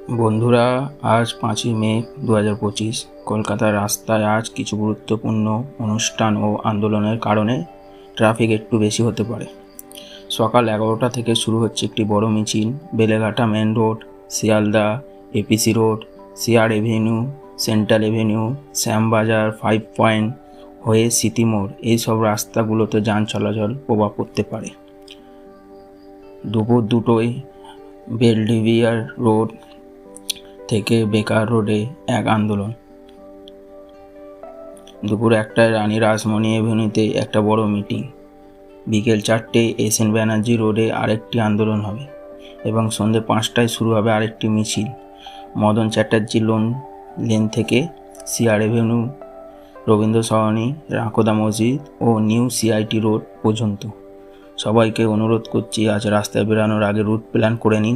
বন্ধুরা, আজ 5ই মে 2025 কলকাতার রাস্তায় আজ কিছু গুরুত্বপূর্ণ অনুষ্ঠান ও আন্দোলনের কারণে ট্রাফিক একটু বেশি হতে পারে। সকাল 11টা থেকে শুরু হচ্ছে একটি বড় মিছিল। Beleghata main road, Sealdah, APC road, CR avenue, central avenue, Shyambazar, 5 point হয়ে সিটি মোড়, এইসব রাস্তাগুলোতে যান চলাচল প্রভাব পড়তে পারে। দুপুর 2টোয় বেলডিভিয়ার রোড থেকে বেকার রোডে এক আন্দোলন। দুপুর 1টায় রানী রাসমণি এভিনিউতে একটা বড় মিটিং। বিকেল 4টে এসএন ব্যানার্জি রোডে আরেকটি আন্দোলন হবে এবং সন্ধ্যে 5টায় শুরু হবে আরেকটি মিছিল মদন চ্যাটার্জি লেন থেকে সিআর এভিনিউ, রবীন্দ্র সরণি, রাকোদা মসজিদ ও নিউ সিআইটি রোড পর্যন্ত। সবাইকে অনুরোধ করছি, আজ রাস্তায় বেরানোর আগে রুট প্ল্যান করে নিন।